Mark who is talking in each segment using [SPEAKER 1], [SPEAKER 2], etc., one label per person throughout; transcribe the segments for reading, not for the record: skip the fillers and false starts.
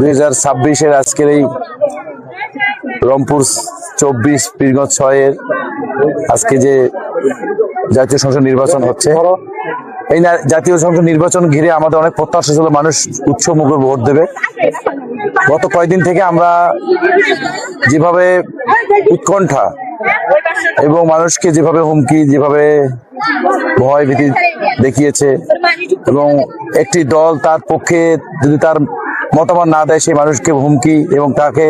[SPEAKER 1] 2026-এর আজকের এই রংপুর 24 পীরগঞ্জ 6-এর আজকে যে জাতীয় সংসদ নির্বাচন হচ্ছে, এই জাতীয় সংসদ নির্বাচন ঘিরে আমাদের অনেক প্রত্যাশা ছিল, মানুষ উৎসবমুখর ভোট দেবে। গত কয়েকদিন থেকে আমরা যেভাবে উৎকণ্ঠা এবং মানুষকে যেভাবে হুমকি, যেভাবে ভয় ভীতি দেখিয়েছে, এবং একটি দল তার পক্ষে যদি তার মতামত না দেয় সেই মানুষকে হুমকি এবং তাকে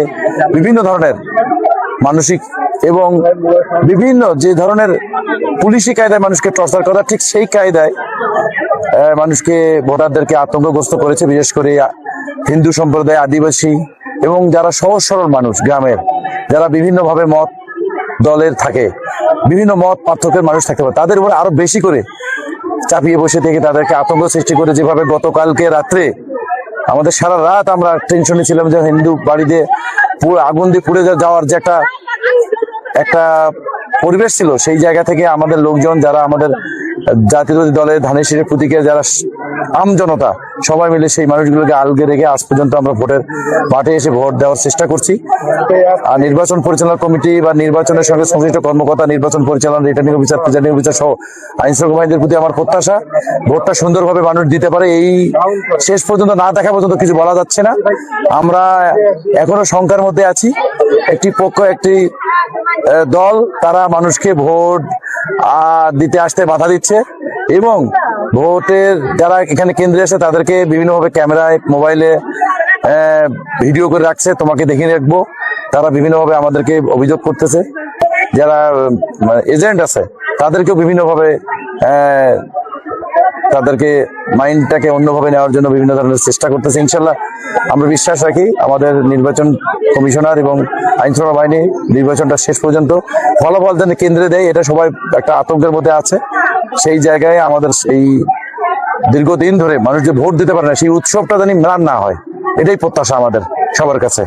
[SPEAKER 1] বিভিন্ন ধরনের মানসিক এবং বিভিন্ন যে ধরনের পুলিশি কায়দায় মানুষকে টর্চার করা, ঠিক সেই কায়দায় মানুষকে, ভোটারদেরকে আতঙ্কগ্রস্ত করেছে। বিশেষ করে হিন্দু সম্প্রদায়, আদিবাসী এবং যারা সহজ সরল মানুষ, গ্রামের যারা বিভিন্নভাবে মত দলের থাকে, বিভিন্ন মত পার্থক্যের মানুষ থাকতে পারে, তাদের উপর আরো বেশি করে চাপিয়ে বসে থেকে তাদেরকে আতঙ্ক সৃষ্টি করে, যেভাবে গতকালকে রাত্রে আমাদের সারা রাত আমরা টেনশনে ছিলাম যে হিন্দু বাড়িতে পুরো আগুন দিয়ে পুড়ে যাওয়ার যে একটা পরিবেশ ছিল, সেই জায়গা থেকে আমাদের লোকজন, যারা আমাদের জাতীয়তাবাদী দলের ধানের শীষের প্রতীকের যারা আম জনতা, সবাই মিলে সেই মানুষগুলোকে আলগে রেখে আজ পর্যন্ত আমরা ভোটের মাঠে এসে ভোট দেওয়ার চেষ্টা করছি। আর নির্বাচন পরিচালনা কমিটি বা নির্বাচনের সঙ্গে সংশ্লিষ্ট কর্মকর্তা, নির্বাচন পরিচালনা, রিটার্নিং অফিসার, প্রিজাইডিং অফিসার সহ আইন শৃঙ্খলা বাহিনীর প্রতি আমার প্রত্যাশা ভোটটা সুন্দরভাবে মানুষ দিতে পারে। এই শেষ পর্যন্ত না দেখা পর্যন্ত কিছু বলা যাচ্ছে না। আমরা এখনো শঙ্কার মধ্যে আছি। একটি পক্ষ, একটি দল, তারা মানুষকে ভোট দিতে আসতে বাধা দিচ্ছে এবং ভোটের যারা এখানে কেন্দ্রে আসে তাদেরকে বিভিন্নভাবে ক্যামেরায়, মোবাইলে ভিডিও করে রাখছে, তোমাকে দেখিয়ে রাখবো। তারা বিভিন্নভাবে আমাদেরকে অভিযোগ করতেছে। যারা এজেন্ট আছে তাদেরকেও বিভিন্নভাবে তাদেরকে মাইন্ডটাকে অন্যভাবে নেওয়ার জন্য বিভিন্ন ধরনের চেষ্টা করতেছে। ইনশাল্লাহ আমরা বিশ্বাস রাখি আমাদের নির্বাচন কমিশনার এবং আইন শৃঙ্খলা বাহিনী নির্বাচনটা শেষ পর্যন্ত ফলাফল যেন কেন্দ্রে দেয়, এটা সবাই একটা আতঙ্কের মধ্যে আছে। সেই জায়গায় আমাদের এই দীর্ঘদিন ধরে মানুষ যে ভোট দিতে পারে না, সেই উৎসবটা যেন ম্লান না হয়, এটাই প্রত্যাশা আমাদের সবার কাছে।